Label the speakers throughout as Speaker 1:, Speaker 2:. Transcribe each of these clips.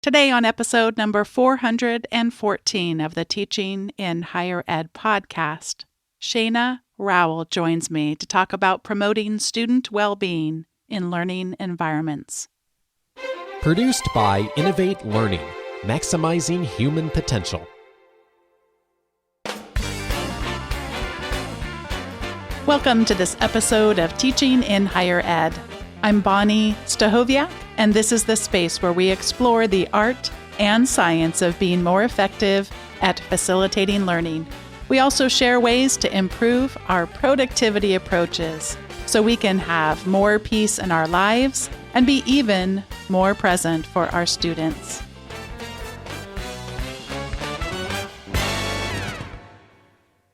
Speaker 1: Today on episode number 414 of the Teaching in Higher Ed podcast, Shaina Rowell joins me to talk about promoting student well-being in learning environments.
Speaker 2: Produced by Innovate Learning, maximizing human potential.
Speaker 1: Welcome to this episode of Teaching in Higher Ed. I'm Bonnie Stahoviak, and this is the space where we explore the art and science of being more effective at facilitating learning. We also share ways to improve our productivity approaches so we can have more peace in our lives and be even more present for our students.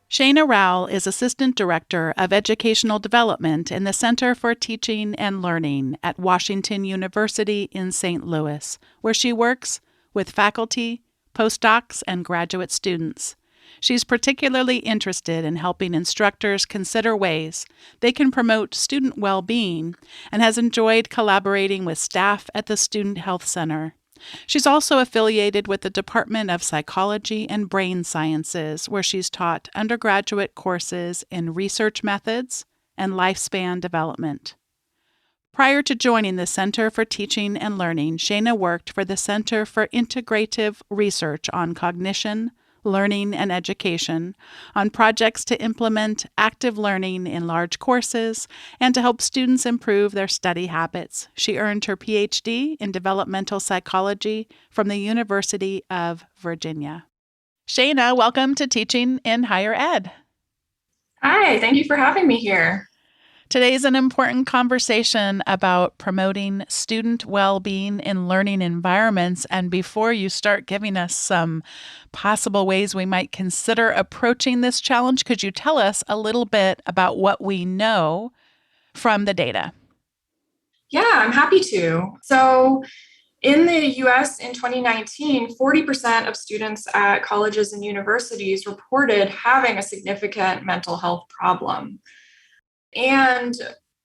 Speaker 1: Shaina Rowell is Assistant Director of Educational Development in the Center for Teaching and Learning at Washington University in St. Louis, where she works with faculty, postdocs, and graduate students. She's particularly interested in helping instructors consider ways they can promote student well-being and has enjoyed collaborating with staff at the Student Health Center. She's also affiliated with the Department of Psychology and Brain Sciences, where she's taught undergraduate courses in research methods and lifespan development. Prior to joining the Center for Teaching and Learning, Shaina worked for the Center for Integrative Research on Cognition, Learning, and Education on projects to implement active learning in large courses and to help students improve their study habits. She earned her PhD in developmental psychology from the University of Virginia. Shaina, welcome to Teaching in Higher Ed.
Speaker 3: Hi, thank you for having me here.
Speaker 1: Today's an important conversation about promoting student well-being in learning environments. And before you start giving us some possible ways we might consider approaching this challenge, could you tell us a little bit about what we know from the data?
Speaker 3: Yeah, I'm happy to. So in the US in 2019, 40% of students at colleges and universities reported having a significant mental health problem. And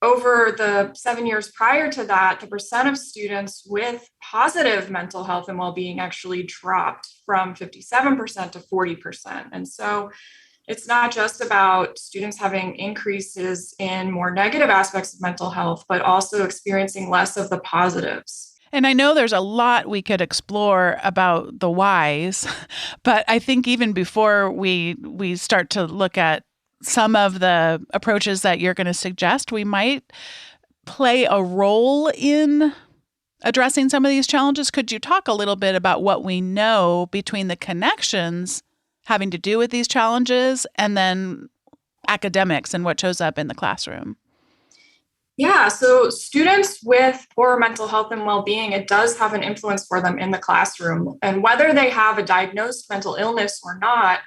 Speaker 3: over the 7 years prior to that, the percent of students with positive mental health and well-being actually dropped from 57% to 40%. And so it's not just about students having increases in more negative aspects of mental health, but also experiencing less of the positives.
Speaker 1: And I know there's a lot we could explore about the whys, but I think even before we start to look at some of the approaches that you're going to suggest, we might play a role in addressing some of these challenges. Could you talk a little bit about what we know between the connections having to do with these challenges and then academics and what shows up in the classroom?
Speaker 3: Yeah, so students with poor mental health and well-being, it does have an influence for them in the classroom. And whether they have a diagnosed mental illness or not,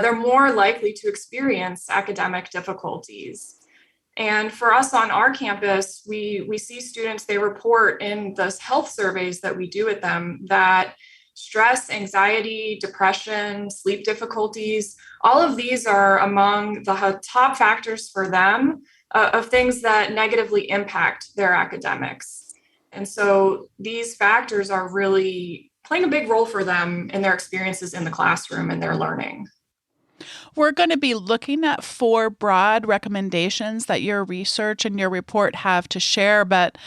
Speaker 3: they're more likely to experience academic difficulties. And for us on our campus, we see students, they report in those health surveys that we do with them that stress, anxiety, depression, sleep difficulties, all of these are among the top factors for them of things that negatively impact their academics. And so these factors are really playing a big role for them in their experiences in the classroom and their learning.
Speaker 1: We're going to be looking at 4 broad recommendations that your research and your report have to share. But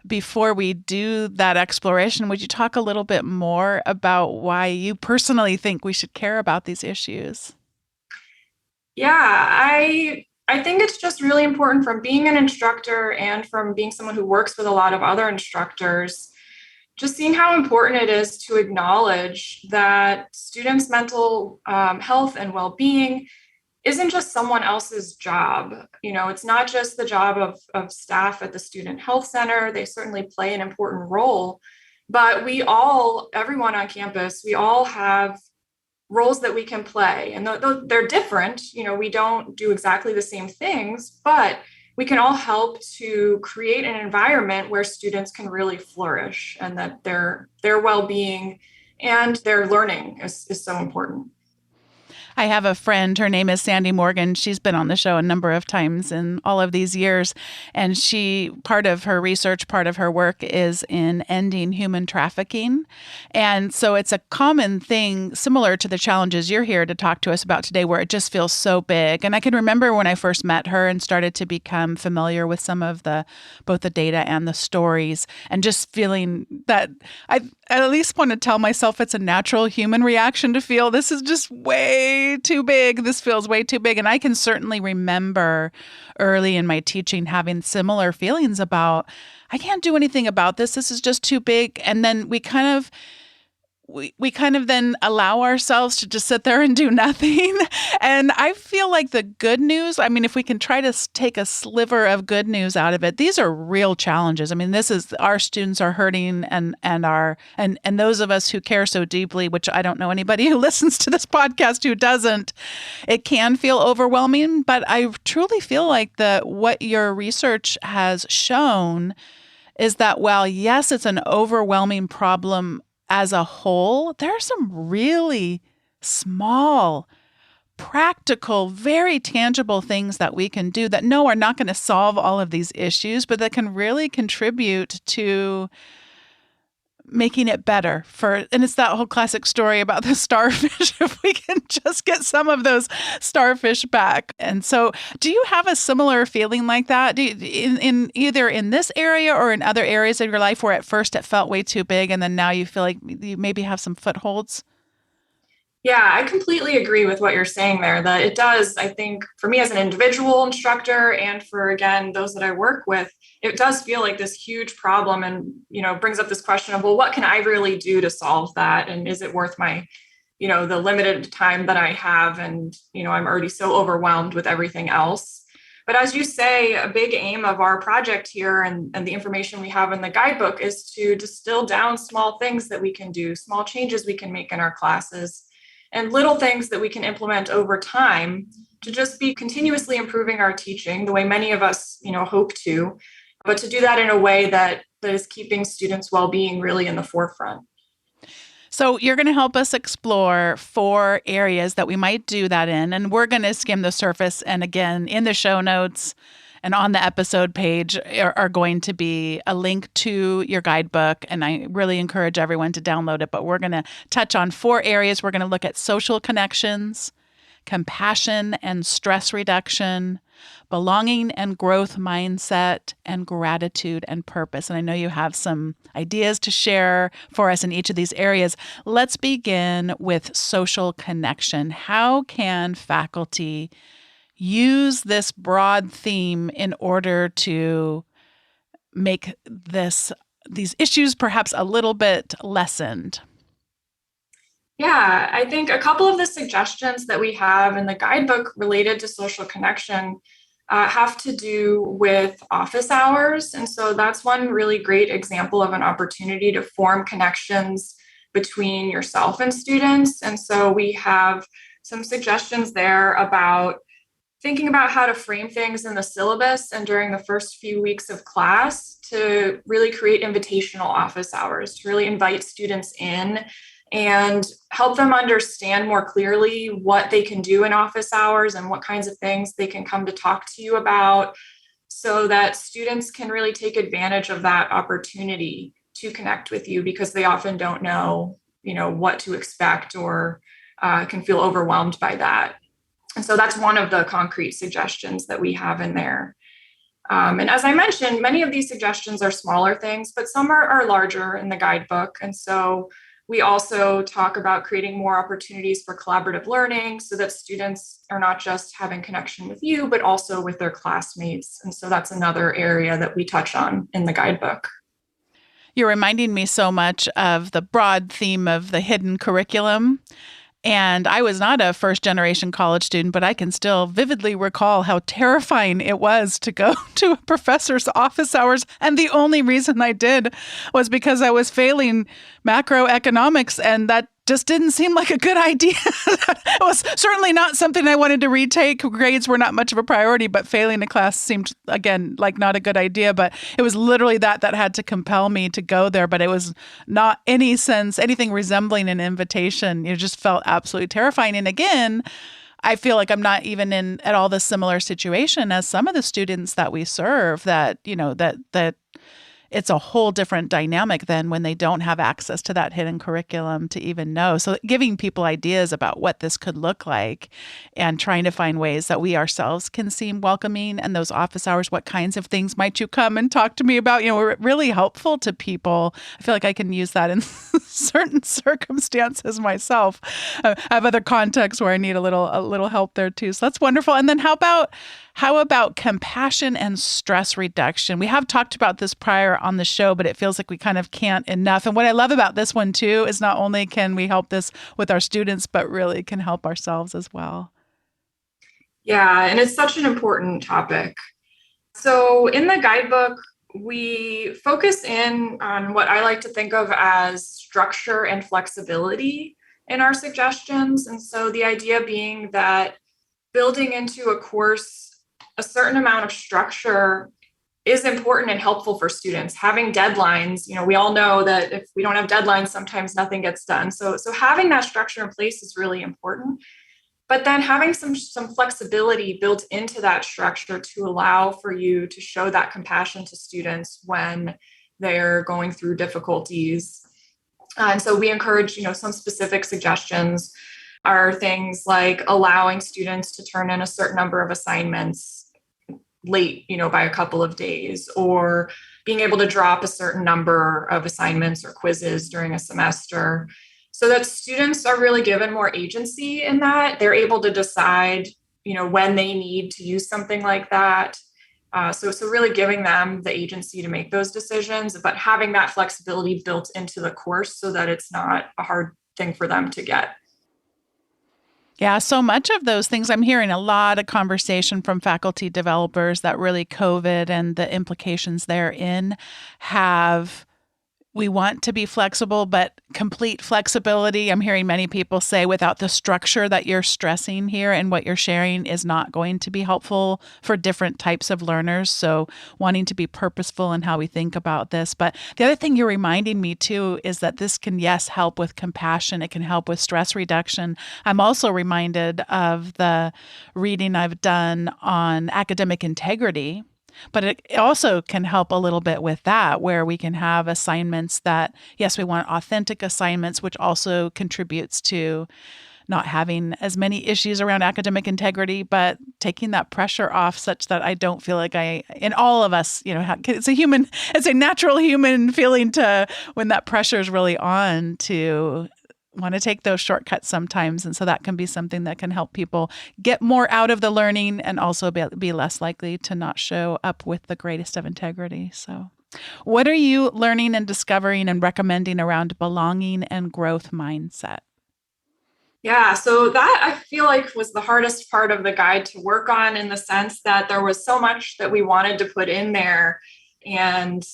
Speaker 1: before we do that exploration, would you talk a little bit more about why you personally think we should care about these issues?
Speaker 3: Yeah, I think it's just really important from being an instructor and from being someone who works with a lot of other instructors, just seeing how important it is to acknowledge that students' mental health and well-being isn't just someone else's job. You know, it's not just the job of staff at the Student Health Center. They certainly play an important role, but everyone on campus, we all have roles that we can play, and they're different. You know, we don't do exactly the same things, but we can all help to create an environment where students can really flourish and that their well-being and their learning is so important.
Speaker 1: I have a friend, her name is Sandy Morgan. She's been on the show a number of times in all of these years. And part of her research, part of her work is in ending human trafficking. And so it's a common thing, similar to the challenges you're here to talk to us about today, where it just feels so big. And I can remember when I first met her and started to become familiar with some of both the data and the stories, and just feeling that I at least want to tell myself it's a natural human reaction to feel this is just way too big. This feels way too big. And I can certainly remember early in my teaching having similar feelings about, I can't do anything about this. This is just too big. And then we kind of then allow ourselves to just sit there and do nothing. And I feel like the good news, I mean, if we can try to take a sliver of good news out of it, these are real challenges. I mean, this is, our students are hurting, and those of us who care so deeply, which I don't know anybody who listens to this podcast who doesn't, it can feel overwhelming. But I truly feel like what your research has shown is that while, yes, it's an overwhelming problem as a whole, there are some really small, practical, very tangible things that we can do that, no, are not going to solve all of these issues, but that can really contribute to making it better and it's that whole classic story about the starfish. If we can just get some of those starfish back. And so do you have a similar feeling like that? In either in this area or in other areas of your life where at first it felt way too big and then now you feel like you maybe have some footholds?
Speaker 3: Yeah, I completely agree with what you're saying there, that it does, I think, for me as an individual instructor and for, again, those that I work with, it does feel like this huge problem, and, brings up this question of, well, what can I really do to solve that? And is it worth my, the limited time that I have? And, I'm already so overwhelmed with everything else. But as you say, a big aim of our project here and the information we have in the guidebook is to distill down small things that we can do, small changes we can make in our classes, and little things that we can implement over time to just be continuously improving our teaching the way many of us, hope to, but to do that in a way that is keeping students' well-being really in the forefront.
Speaker 1: So you're going to help us explore 4 areas that we might do that in, and we're going to skim the surface. And again, in the show notes and on the episode page are going to be a link to your guidebook, and I really encourage everyone to download it. But we're going to touch on 4 areas. We're going to look at social connections, compassion and stress reduction, belonging and growth mindset, and gratitude and purpose. And I know you have some ideas to share for us in each of these areas. Let's begin with social connection. How can faculty use this broad theme in order to make these issues perhaps a little bit lessened?
Speaker 3: Yeah, I think a couple of the suggestions that we have in the guidebook related to social connection have to do with office hours. And so that's one really great example of an opportunity to form connections between yourself and students. And so we have some suggestions there about thinking about how to frame things in the syllabus and during the first few weeks of class to really create invitational office hours, to really invite students in and help them understand more clearly what they can do in office hours and what kinds of things they can come to talk to you about, so that students can really take advantage of that opportunity to connect with you, because they often don't know, what to expect, or can feel overwhelmed by that. And so that's one of the concrete suggestions that we have in there. And as I mentioned, many of these suggestions are smaller things, but some are larger in the guidebook. And so we also talk about creating more opportunities for collaborative learning so that students are not just having connection with you, but also with their classmates. And so that's another area that we touch on in the guidebook.
Speaker 1: You're reminding me so much of the broad theme of the hidden curriculum. And I was not a first-generation college student, but I can still vividly recall how terrifying it was to go to a professor's office hours. And the only reason I did was because I was failing macroeconomics, and that just didn't seem like a good idea. It was certainly not something I wanted to retake. Grades were not much of a priority, but failing a class seemed, again, like not a good idea. But it was literally that had to compel me to go there. But it was not anything resembling an invitation. It just felt absolutely terrifying. And again, I feel like I'm not even in at all the similar situation as some of the students that we serve, that, that it's a whole different dynamic than when they don't have access to that hidden curriculum to even know. So giving people ideas about what this could look like and trying to find ways that we ourselves can seem welcoming, and those office hours, what kinds of things might you come and talk to me about? We're really helpful to people. I feel like I can use that in certain circumstances myself. I have other contexts where I need a little help there too. So that's wonderful. And then how about compassion and stress reduction? We have talked about this prior on the show, but it feels like we kind of can't enough. And what I love about this one too is not only can we help this with our students, but really can help ourselves as well.
Speaker 3: Yeah, and it's such an important topic. So in the guidebook, we focus in on what I like to think of as structure and flexibility in our suggestions. And so the idea being that building into a course a certain amount of structure is important and helpful for students. Having deadlines, we all know that if we don't have deadlines, sometimes nothing gets done. So having that structure in place is really important. But then having some flexibility built into that structure to allow for you to show that compassion to students when they're going through difficulties. And so we encourage, some specific suggestions are things like allowing students to turn in a certain number of assignments late, by a couple of days, or being able to drop a certain number of assignments or quizzes during a semester, so that students are really given more agency in that. They're able to decide, when they need to use something like that. So really giving them the agency to make those decisions, but having that flexibility built into the course so that it's not a hard thing for them to get.
Speaker 1: Yeah, so much of those things, I'm hearing a lot of conversation from faculty developers that really COVID and the implications therein have. We want to be flexible, but complete flexibility, I'm hearing many people say, without the structure that you're stressing here and what you're sharing is not going to be helpful for different types of learners. So wanting to be purposeful in how we think about this. But the other thing you're reminding me too is that this can, yes, help with compassion. It can help with stress reduction. I'm also reminded of the reading I've done on academic integrity. But it also can help a little bit with that, where we can have assignments that, yes, we want authentic assignments, which also contributes to not having as many issues around academic integrity, but taking that pressure off such that I don't feel like in all of us, it's a natural human feeling to, when that pressure is really on, to want to take those shortcuts sometimes. And so that can be something that can help people get more out of the learning and also be less likely to not show up with the greatest of integrity. So what are you learning and discovering and recommending around belonging and growth mindset?
Speaker 3: Yeah, so that I feel like was the hardest part of the guide to work on, in the sense that there was so much that we wanted to put in there. And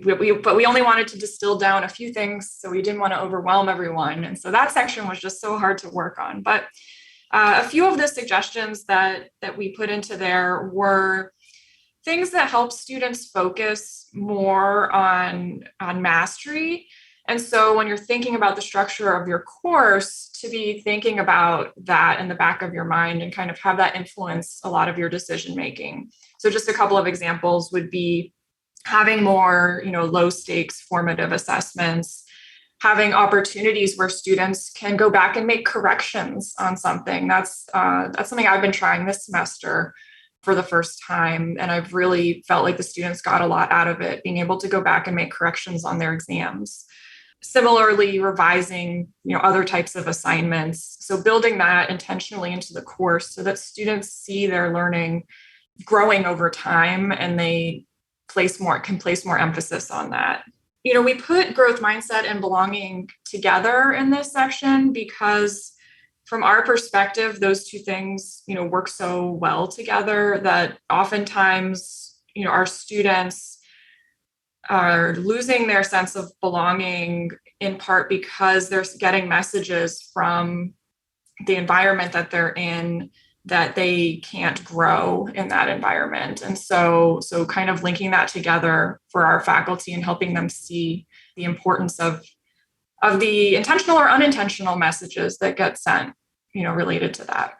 Speaker 3: but we only wanted to distill down a few things, so we didn't want to overwhelm everyone. And so that section was just so hard to work on. But a few of the suggestions that we put into there were things that help students focus more on mastery. And so when you're thinking about the structure of your course, to be thinking about that in the back of your mind and kind of have that influence a lot of your decision making. So just a couple of examples would be having more, low stakes formative assessments, having opportunities where students can go back and make corrections on something. That's something I've been trying this semester for the first time. And I've really felt like the students got a lot out of it, being able to go back and make corrections on their exams. Similarly, revising, other types of assignments. So building that intentionally into the course so that students see their learning growing over time, and they can place more emphasis on that. We put growth mindset and belonging together in this section because from our perspective, those two things, work so well together that oftentimes, our students are losing their sense of belonging in part because they're getting messages from the environment that they're in that they can't grow in that environment. And so kind of linking that together for our faculty and helping them see the importance of the intentional or unintentional messages that get sent, related to that.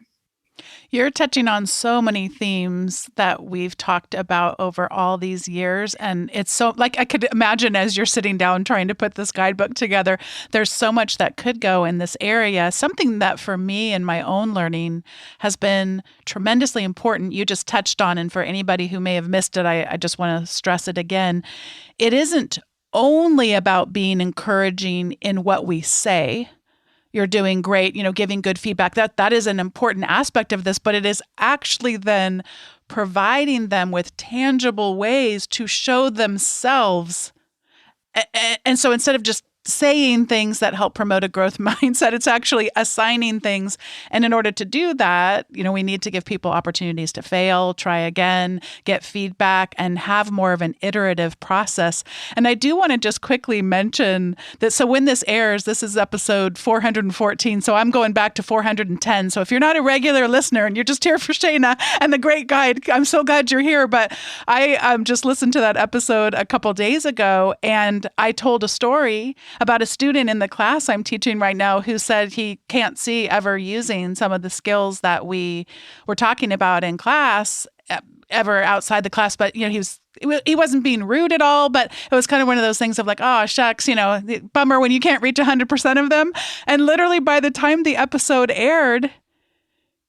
Speaker 1: You're touching on so many themes that we've talked about over all these years. And it's so, like, I could imagine as you're sitting down trying to put this guidebook together, there's so much that could go in this area. Something that for me in my own learning has been tremendously important, you just touched on. And for anybody who may have missed it, I just want to stress it again. It isn't only about being encouraging in what we say. You're doing great, giving good feedback. That is an important aspect of this, but it is actually then providing them with tangible ways to show themselves. And so instead of just saying things that help promote a growth mindset, it's actually assigning things. And in order to do that, we need to give people opportunities to fail, try again, get feedback, and have more of an iterative process. And I do want to just quickly mention that, so when this airs, this is episode 414. So I'm going back to 410. So if you're not a regular listener and you're just here for Shaina and the great guide, I'm so glad you're here. But I just listened to that episode a couple days ago, and I told a story about a student in the class I'm teaching right now who said he can't see ever using some of the skills that we were talking about in class ever outside the class. But, he wasn't being rude at all, but it was kind of one of those things of like, oh, shucks, bummer when you can't reach 100% of them. And literally by the time the episode aired,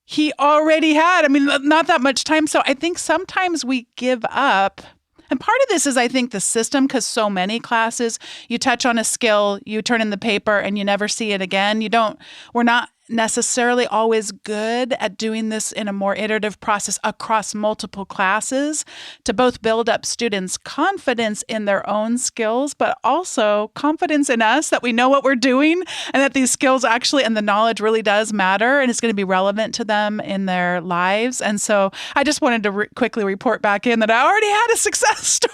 Speaker 1: he already had, not that much time. So I think sometimes we give up. And part of this is, I think, the system, because so many classes, you touch on a skill, you turn in the paper, and you never see it again. We're not necessarily always good at doing this in a more iterative process across multiple classes to both build up students' confidence in their own skills, but also confidence in us that we know what we're doing and that these skills actually and the knowledge really does matter and it's going to be relevant to them in their lives. And so I just wanted to quickly report back in that I already had a success story.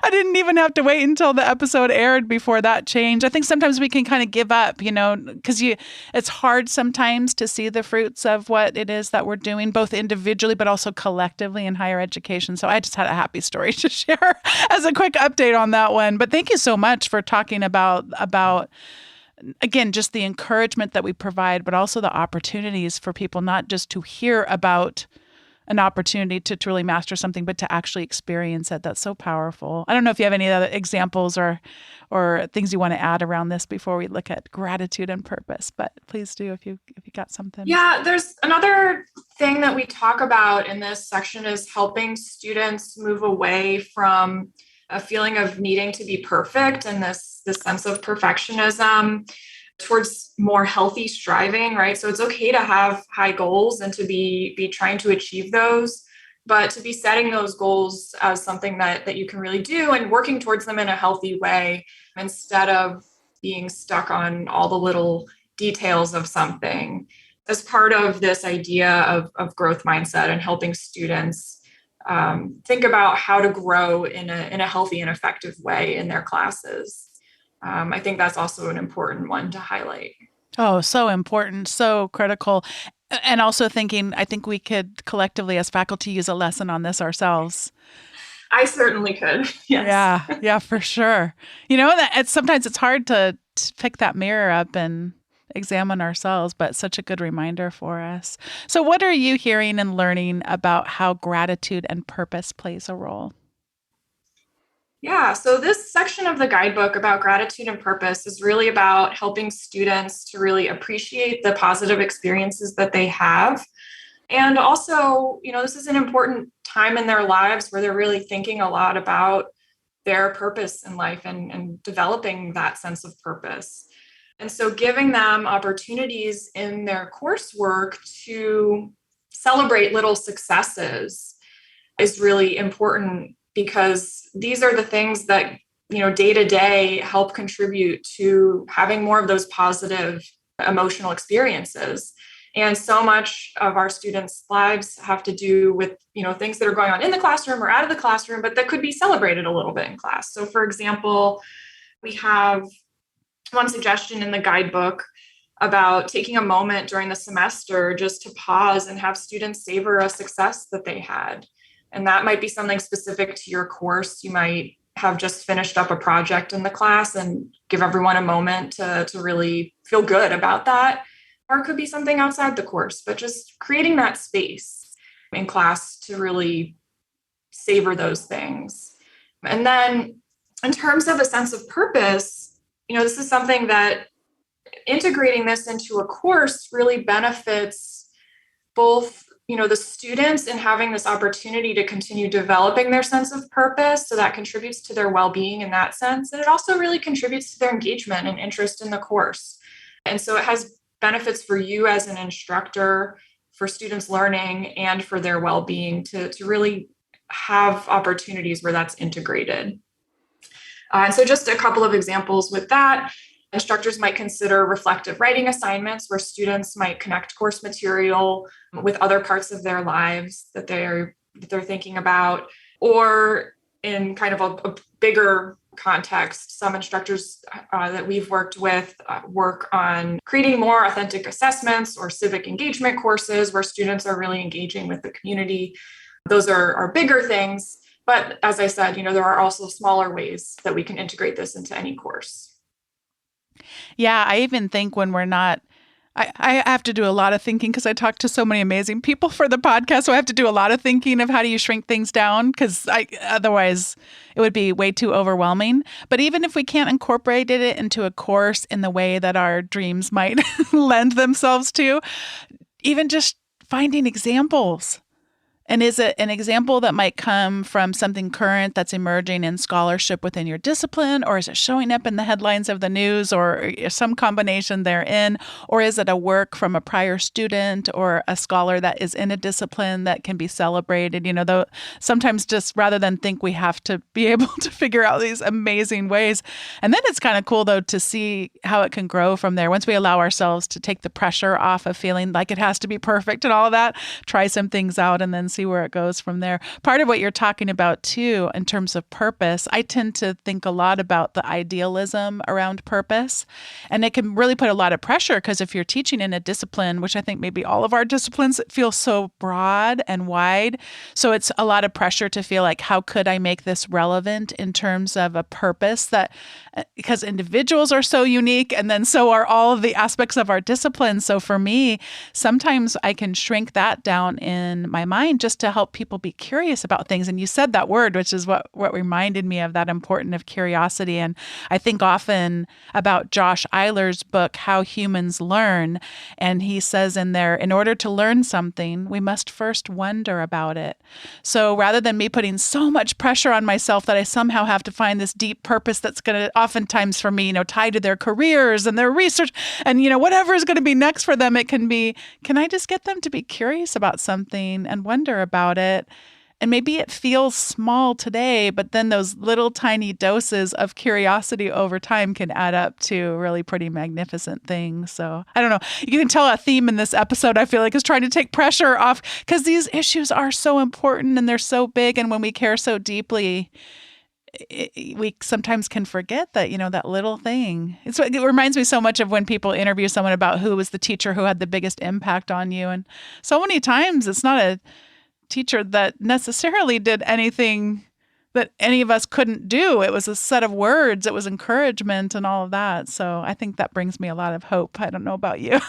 Speaker 1: I didn't even have to wait until the episode aired before that changed. I think sometimes we can kind of give up, because it's hard sometimes to see the fruits of what it is that we're doing, both individually but also collectively in higher education. So I just had a happy story to share as a quick update on that one. But thank you so much for talking about again, just the encouragement that we provide, but also the opportunities for people not just to hear about an opportunity to truly master something, but to actually experience it. That's so powerful. I don't know if you have any other examples or things you want to add around this before we look at gratitude and purpose, but please do if you got something.
Speaker 3: Yeah, there's another thing that we talk about in this section is helping students move away from a feeling of needing to be perfect and this sense of perfectionism towards more healthy striving, right? So it's okay to have high goals and to be trying to achieve those, but to be setting those goals as something that you can really do and working towards them in a healthy way instead of being stuck on all the little details of something. As part of this idea of growth mindset and helping students think about how to grow in a healthy and effective way in their classes. I think that's also an important one to highlight.
Speaker 1: Oh, so important, so critical. And also thinking, I think we could collectively as faculty use a lesson on this ourselves.
Speaker 3: I certainly could. Yes.
Speaker 1: Yeah, for sure. Sometimes it's hard to pick that mirror up and examine ourselves, but such a good reminder for us. So what are you hearing and learning about how gratitude and purpose plays a role?
Speaker 3: Yeah, so this section of the guidebook about gratitude and purpose is really about helping students to really appreciate the positive experiences that they have. And also, this is an important time in their lives where they're really thinking a lot about their purpose in life and developing that sense of purpose. And so giving them opportunities in their coursework to celebrate little successes is really important because these are the things that, day to day help contribute to having more of those positive emotional experiences. And so much of our students' lives have to do with, things that are going on in the classroom or out of the classroom, but that could be celebrated a little bit in class. So for example, we have one suggestion in the guidebook about taking a moment during the semester just to pause and have students savor a success that they had. And that might be something specific to your course. You might have just finished up a project in the class and give everyone a moment to really feel good about that. Or it could be something outside the course, but just creating that space in class to really savor those things. And then in terms of a sense of purpose, this is something that integrating this into a course really benefits both the students in having this opportunity to continue developing their sense of purpose. So that contributes to their well-being in that sense. And it also really contributes to their engagement and interest in the course. And so it has benefits for you as an instructor, for students learning, and for their well-being to really have opportunities where that's integrated. And so just a couple of examples with that. Instructors might consider reflective writing assignments where students might connect course material with other parts of their lives that they're thinking about, or in kind of a bigger context, some instructors that we've worked with work on creating more authentic assessments or civic engagement courses where students are really engaging with the community. Those are bigger things, but as I said, there are also smaller ways that we can integrate this into any course.
Speaker 1: Yeah, I even think when we're not, I have to do a lot of thinking because I talk to so many amazing people for the podcast. So I have to do a lot of thinking of how do you shrink things down because otherwise it would be way too overwhelming. But even if we can't incorporate it into a course in the way that our dreams might lend themselves to, even just finding examples. And is it an example that might come from something current that's emerging in scholarship within your discipline, or is it showing up in the headlines of the news, or some combination therein? Or is it a work from a prior student or a scholar that is in a discipline that can be celebrated? Though sometimes just rather than think we have to be able to figure out these amazing ways. And then it's kind of cool, though, to see how it can grow from there. Once we allow ourselves to take the pressure off of feeling like it has to be perfect and all of that, try some things out and then see where it goes from there. Part of what you're talking about too, in terms of purpose, I tend to think a lot about the idealism around purpose. And it can really put a lot of pressure because if you're teaching in a discipline, which I think maybe all of our disciplines feel so broad and wide. So it's a lot of pressure to feel like, how could I make this relevant in terms of a purpose that, because individuals are so unique and then so are all of the aspects of our discipline. So for me, sometimes I can shrink that down in my mind just to help people be curious about things. And you said that word, which is what reminded me of that importance of curiosity. And I think often about Josh Eiler's book, How Humans Learn. And he says in there, in order to learn something, we must first wonder about it. So rather than me putting so much pressure on myself that I somehow have to find this deep purpose that's going to oftentimes for me, tied to their careers and their research and, whatever is going to be next for them, it can be, can I just get them to be curious about something and wonder about it? And maybe it feels small today, but then those little tiny doses of curiosity over time can add up to really pretty magnificent things. So I don't know. You can tell a theme in this episode, I feel like, is trying to take pressure off because these issues are so important and they're so big. And when we care so deeply, we sometimes can forget that, that little thing. It reminds me so much of when people interview someone about who was the teacher who had the biggest impact on you. And so many times it's not a teacher that necessarily did anything that any of us couldn't do. It was a set of words. It was encouragement and all of that. So I think that brings me a lot of hope. I don't know about you.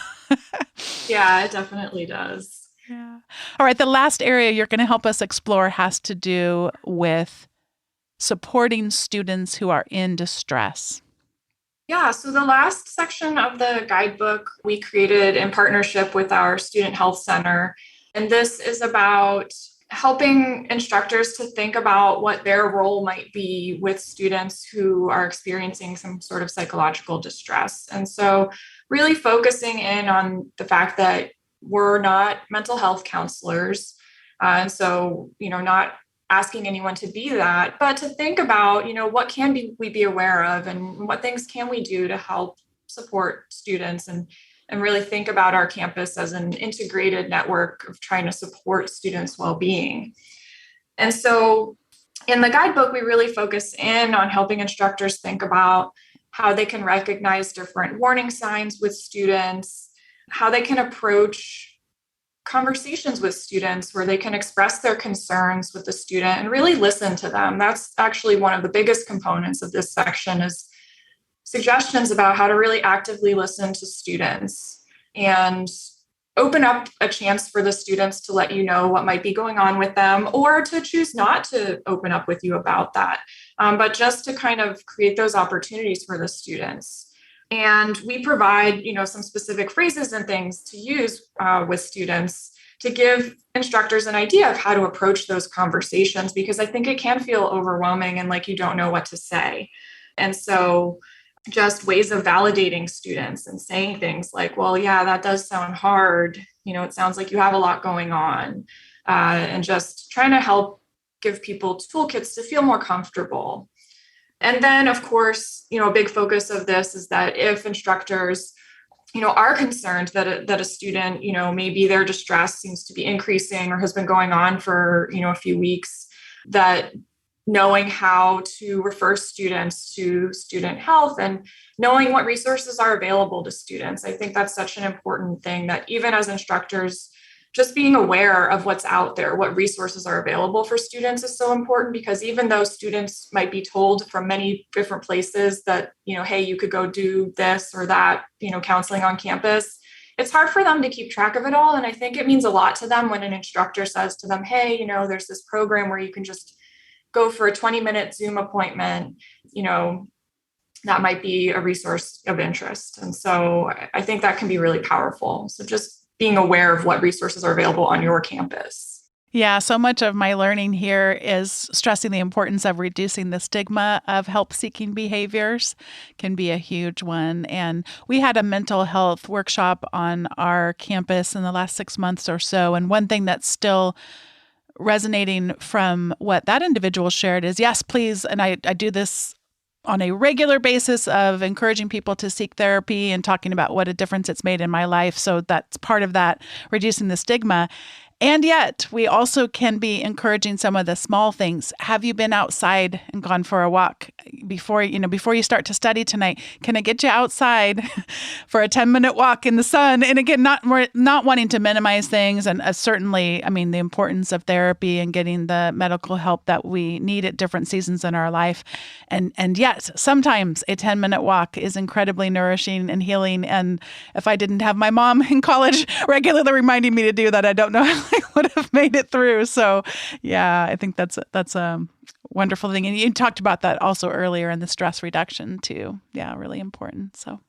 Speaker 3: Yeah, it definitely does.
Speaker 1: Yeah. All right. The last area you're going to help us explore has to do with supporting students who are in distress.
Speaker 3: Yeah, so the last section of the guidebook we created in partnership with our Student Health Center. And this is about helping instructors to think about what their role might be with students who are experiencing some sort of psychological distress. And so really focusing in on the fact that we're not mental health counselors. And so, not asking anyone to be that, but to think about, what we be aware of and what things can we do to help support students and and really think about our campus as an integrated network of trying to support students' well-being. And so in the guidebook, we really focus in on helping instructors think about how they can recognize different warning signs with students, how they can approach conversations with students where they can express their concerns with the student and really listen to them. That's actually one of the biggest components of this section is suggestions about how to really actively listen to students and open up a chance for the students to let you know what might be going on with them, or to choose not to open up with you about that, but just to kind of create those opportunities for the students. And we provide, some specific phrases and things to use with students to give instructors an idea of how to approach those conversations, because I think it can feel overwhelming and like you don't know what to say. And so just ways of validating students and saying things like, well, yeah, that does sound hard. It sounds like you have a lot going on, and just trying to help give people toolkits to feel more comfortable. And then, of course, a big focus of this is that if instructors, are concerned that a student, maybe their distress seems to be increasing or has been going on for, a few weeks, that knowing how to refer students to student health and knowing what resources are available to students. I think that's such an important thing, that even as instructors, just being aware of what's out there, what resources are available for students is so important, because even though students might be told from many different places that, hey, you could go do this or that, counseling on campus, it's hard for them to keep track of it all. And I think it means a lot to them when an instructor says to them, hey, there's this program where you can just go for a 20-minute Zoom appointment, that might be a resource of interest. And so I think that can be really powerful. So just being aware of what resources are available on your campus.
Speaker 1: Yeah, so much of my learning here is stressing the importance of reducing the stigma of help-seeking behaviors. Can be a huge one. And we had a mental health workshop on our campus in the last 6 months or so. And one thing that's still resonating from what that individual shared is, yes, please. And I do this on a regular basis of encouraging people to seek therapy and talking about what a difference it's made in my life. So that's part of that, reducing the stigma. And yet we also can be encouraging some of the small things. Have you been outside and gone for a walk before you start to study tonight? Can I get you outside for a 10-minute walk in the sun? And again, not wanting to minimize things. And certainly, the importance of therapy and getting the medical help that we need at different seasons in our life. And yet sometimes a 10-minute walk is incredibly nourishing and healing. And if I didn't have my mom in college regularly reminding me to do that, I don't know how I would have made it through. So yeah, I think that's a wonderful thing. And you talked about that also earlier in the stress reduction too. Yeah, really important. So,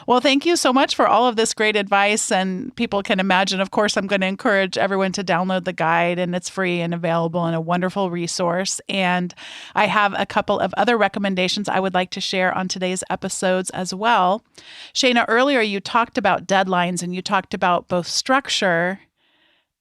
Speaker 1: well, thank you so much for all of this great advice. And people can imagine, of course, I'm going to encourage everyone to download the guide, and it's free and available and a wonderful resource. And I have a couple of other recommendations I would like to share on today's episodes as well. Shaina, earlier you talked about deadlines, and you talked about both structure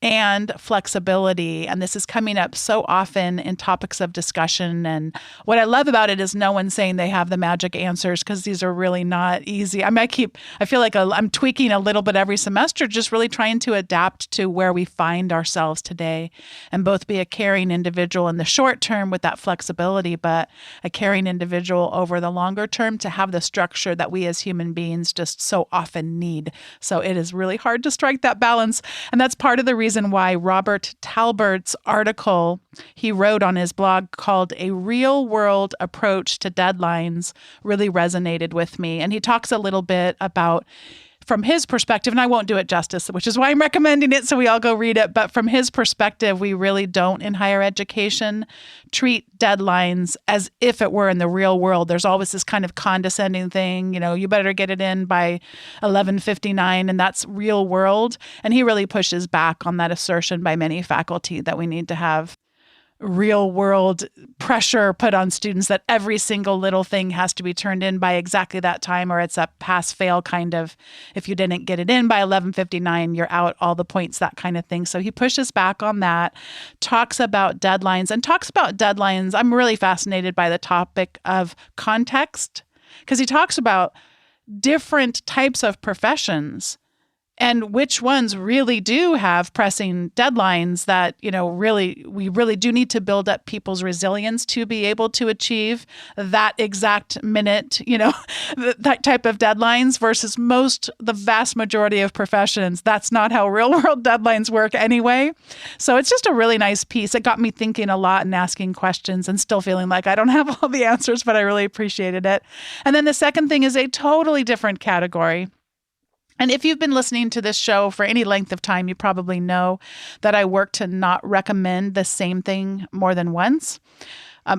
Speaker 1: and flexibility. And this is coming up so often in topics of discussion. And what I love about it is no one's saying they have the magic answers, because these are really not easy. I feel like I'm tweaking a little bit every semester, just really trying to adapt to where we find ourselves today, and both be a caring individual in the short term with that flexibility, but a caring individual over the longer term to have the structure that we as human beings just so often need. So it is really hard to strike that balance. And that's part of the reason why Robert Talbert's article he wrote on his blog called A Real World Approach to Deadlines really resonated with me. And he talks a little bit about, from his perspective, and I won't do it justice, which is why I'm recommending it, so we all go read it. But from his perspective, we really don't in higher education treat deadlines as if it were in the real world. There's always this kind of condescending thing, you better get it in by 11:59, and that's real world. And he really pushes back on that assertion by many faculty that we need to have real world pressure put on students that every single little thing has to be turned in by exactly that time, or it's a pass fail kind of, if you didn't get it in by 11:59, you're out all the points, that kind of thing. So he pushes back on that, talks about deadlines. I'm really fascinated by the topic of context, because he talks about different types of professions and which ones really do have pressing deadlines that, we really do need to build up people's resilience to be able to achieve that exact minute, that type of deadlines versus the vast majority of professions. That's not how real world deadlines work anyway. So it's just a really nice piece. It got me thinking a lot and asking questions and still feeling like I don't have all the answers, but I really appreciated it. And then the second thing is a totally different category. And if you've been listening to this show for any length of time, you probably know that I work to not recommend the same thing more than once.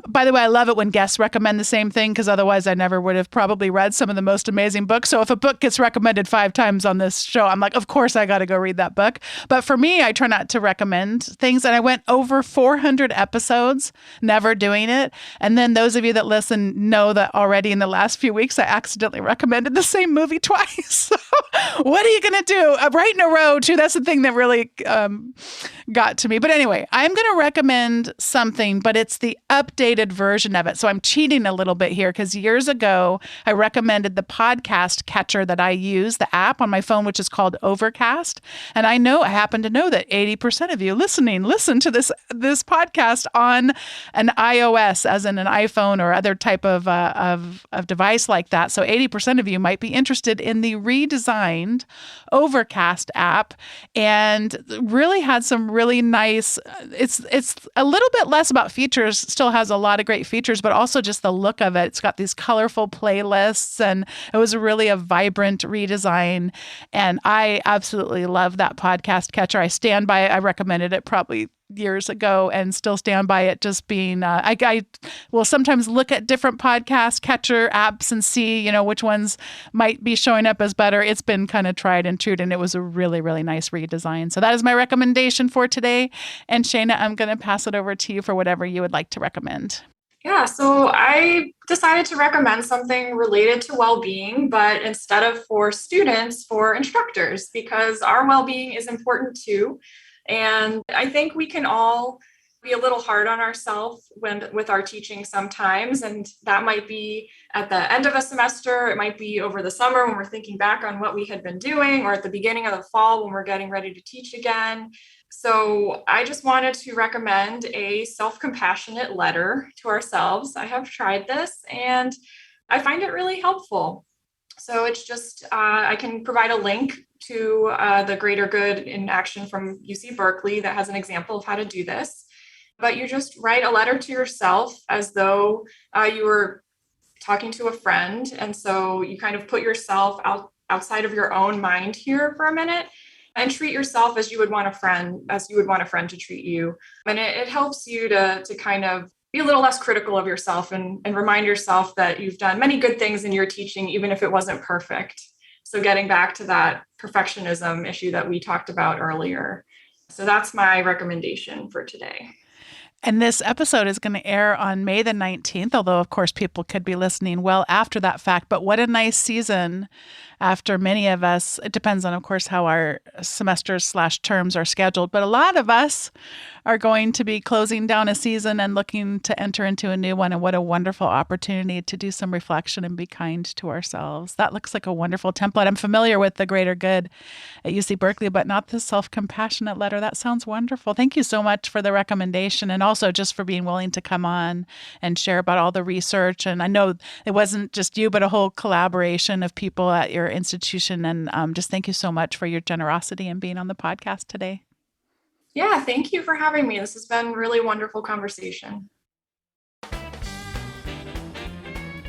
Speaker 1: By the way, I love it when guests recommend the same thing because otherwise I never would have probably read some of the most amazing books. So if a book gets recommended 5 times on this show, I'm like, of course I got to go read that book. But for me, I try not to recommend things. And I went over 400 episodes, never doing it. And then those of you that listen know that already in the last few weeks, I accidentally recommended the same movie twice. So what are you going to do? Right in a row, too. That's the thing that really got to me. But anyway, I'm going to recommend something, but it's the updated version of it. So I'm cheating a little bit here because years ago, I recommended the podcast catcher that I use, the app on my phone, which is called Overcast. And I happen to know that 80% of you listen to this podcast on an iOS, as in an iPhone or other type of device like that. So 80% of you might be interested in the redesigned Overcast app, and really had some really nice, it's a little bit less about features, still has a lot of great features, but also just the look of it. It's got these colorful playlists, and it was really a vibrant redesign. And I absolutely love that podcast catcher. I stand by it. I recommended it probably years ago and still stand by it, just being I will sometimes look at different podcast catcher apps and see which ones might be showing up as better. It's been kind of tried and true, and it was a really, really nice redesign. So that is my recommendation for today. And Shaina, I'm going to pass it over to you for whatever you would like to recommend.
Speaker 3: Yeah, so I decided to recommend something related to well-being, but instead of for students, for instructors, because our well-being is important too. And I think we can all be a little hard on ourselves with our teaching sometimes. And that might be at the end of a semester. It might be over the summer when we're thinking back on what we had been doing, or at the beginning of the fall when we're getting ready to teach again. So I just wanted to recommend a self-compassionate letter to ourselves. I have tried this and I find it really helpful. So it's just, I can provide a link to the Greater Good in Action from UC Berkeley that has an example of how to do this. But you just write a letter to yourself as though you were talking to a friend. And so you kind of put yourself outside of your own mind here for a minute and treat yourself as you would want a friend to treat you. And it helps you to kind of be a little less critical of yourself and remind yourself that you've done many good things in your teaching, even if it wasn't perfect. So getting back to that perfectionism issue that we talked about earlier. So that's my recommendation for today.
Speaker 1: And this episode is going to air on May the 19th, although, of course, people could be listening well after that fact. But what a nice season after many of us, it depends on, of course, how our semesters/terms are scheduled. But a lot of us are going to be closing down a season and looking to enter into a new one. And what a wonderful opportunity to do some reflection and be kind to ourselves. That looks like a wonderful template. I'm familiar with the Greater Good at UC Berkeley, but not the self-compassionate letter. That sounds wonderful. Thank you so much for the recommendation, and also just for being willing to come on and share about all the research. And I know it wasn't just you, but a whole collaboration of people at your institution. And just thank you so much for your generosity and being on the podcast today.
Speaker 3: Yeah, thank you for having me. This has been a really wonderful conversation.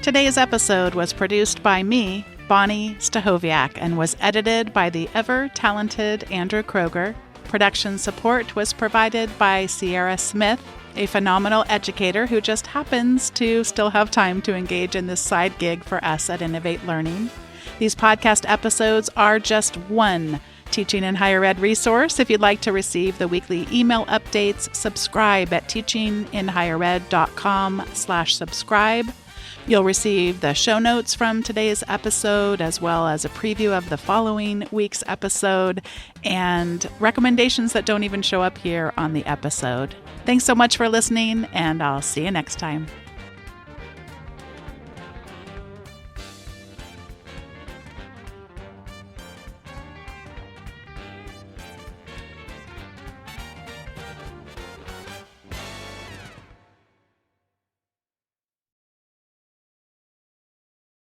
Speaker 1: Today's episode was produced by me, Bonnie Stahoviak, and was edited by the ever-talented Andrew Kroger. Production support was provided by Sierra Smith, a phenomenal educator who just happens to still have time to engage in this side gig for us at Innovate Learning. These podcast episodes are just one teaching in higher ed resource. If you'd like to receive the weekly email updates, subscribe at teachinginhighered.com/subscribe. You'll receive the show notes from today's episode, as well as a preview of the following week's episode and recommendations that don't even show up here on the episode. Thanks so much for listening, and I'll see you next time.